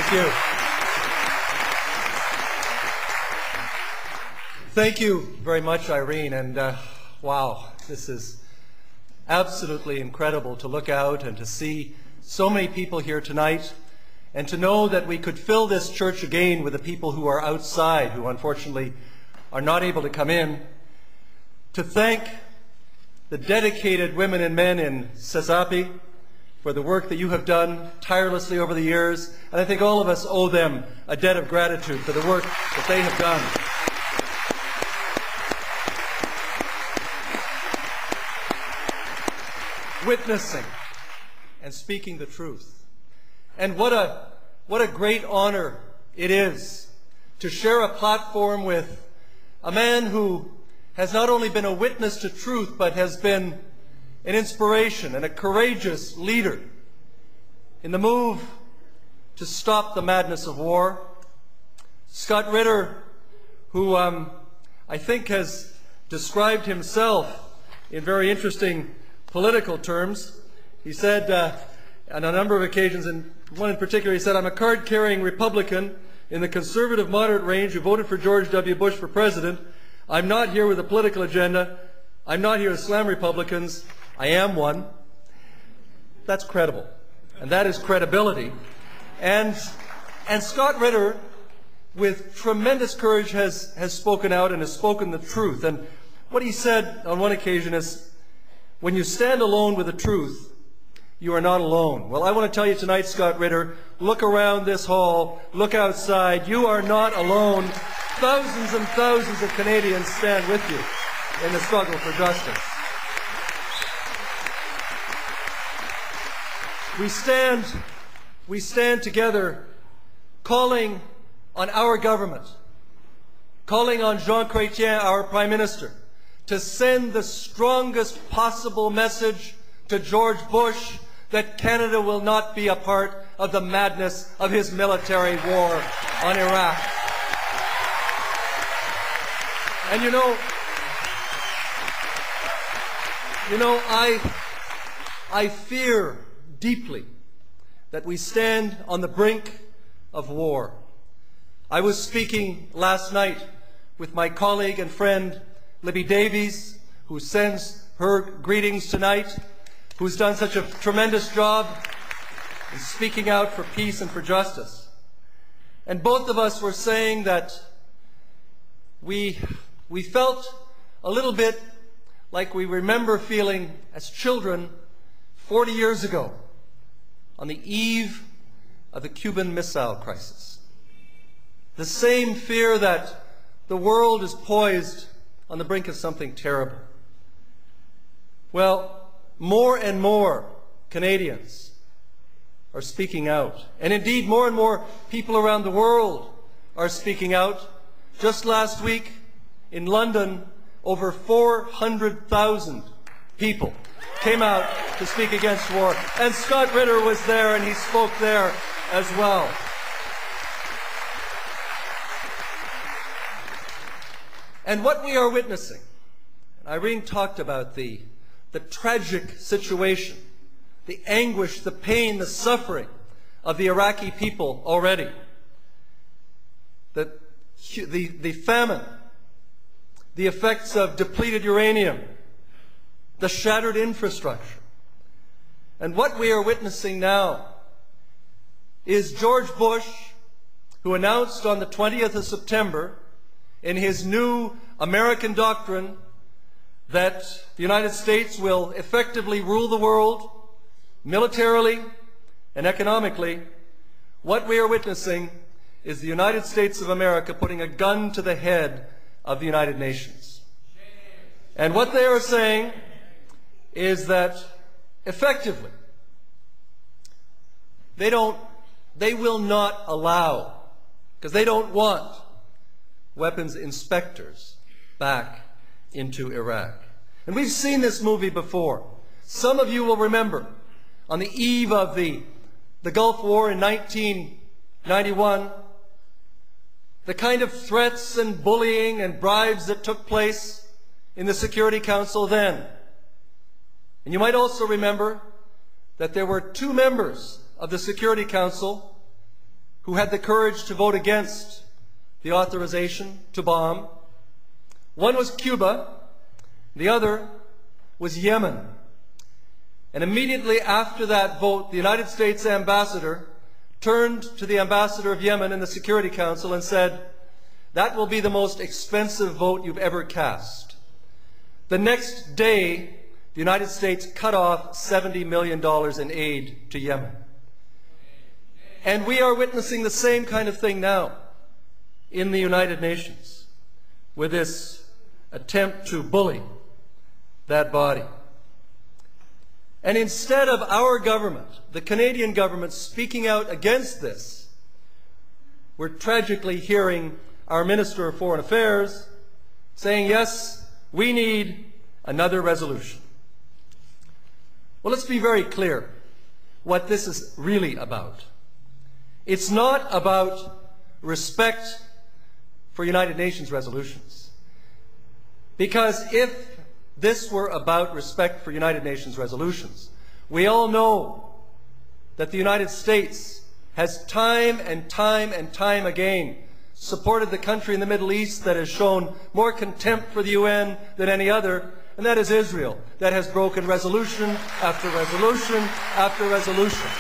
Thank you. Thank you very much, Irene. And wow, this is absolutely incredible to look out and to see so many people here tonight, and to know that we could fill this church again with the people who are outside, who unfortunately are not able to come in. To thank the dedicated women and men in Sazapi for the work that you have done tirelessly over the years. And I think all of us owe them a debt of gratitude for the work that they have done. Witnessing and speaking the truth. And what a great honor it is to share a platform with a man who has not only been a witness to truth, but has been an inspiration and a courageous leader in the move to stop the madness of war. Scott Ritter, who I think has described himself in very interesting political terms. He said on a number of occasions, and one in particular, he said, "I'm a card-carrying Republican in the conservative moderate range who voted for George W. Bush for president. I'm not here with a political agenda. I'm not here to slam Republicans. I am one." That's credible, and that is credibility. And Scott Ritter, with tremendous courage, has spoken out and has spoken the truth. And what he said on one occasion is, when you stand alone with the truth, you are not alone. Well, I want to tell you tonight, Scott Ritter, look around this hall, look outside. You are not alone. Thousands and thousands of Canadians stand with you in the struggle for justice. We stand together calling on our government, calling on Jean Chrétien, our Prime Minister, to send the strongest possible message to George Bush that Canada will not be a part of the madness of his military war on Iraq. And you know, I fear deeply that we stand on the brink of war. I was speaking last night with my colleague and friend Libby Davies, who sends her greetings tonight, who's done such a tremendous job in speaking out for peace and for justice. And both of us were saying that we felt a little bit like we remember feeling as children 40 years ago on the eve of the Cuban Missile Crisis. The same fear that the world is poised on the brink of something terrible. Well, more and more Canadians are speaking out. And indeed, more and more people around the world are speaking out. Just last week in London, over 400,000 people came out to speak against war. And Scott Ritter was there, and he spoke there as well. And what we are witnessing, Irene talked about the tragic situation, the anguish, the pain, the suffering of the Iraqi people already, the famine, the effects of depleted uranium, the shattered infrastructure. And what we are witnessing now is George Bush, who announced on the 20th of September in his new American doctrine that the United States will effectively rule the world militarily and economically. What we are witnessing is the United States of America putting a gun to the head of the United Nations. And what they are saying is that effectively they will not allow, because they don't want weapons inspectors back into Iraq. And we've seen this movie before. Some of you will remember on the eve of the Gulf War in 1991, the kind of threats and bullying and bribes that took place in the Security Council then. And you might also remember that there were two members of the Security Council who had the courage to vote against the authorization to bomb. One was Cuba, the other was Yemen. And immediately after that vote, the United States ambassador turned to the ambassador of Yemen in the Security Council and said, "That will be the most expensive vote you've ever cast." The next day, the United States cut off $70 million in aid to Yemen. And we are witnessing the same kind of thing now in the United Nations with this attempt to bully that body. And instead of our government, the Canadian government, speaking out against this, we're tragically hearing our Minister of Foreign Affairs saying, yes, we need another resolution. Well, let's be very clear what this is really about. It's not about respect for United Nations resolutions. Because if this were about respect for United Nations resolutions, we all know that the United States has time and time again supported the country in the Middle East that has shown more contempt for the UN than any other, and that is Israel, that has broken resolution after resolution after resolution.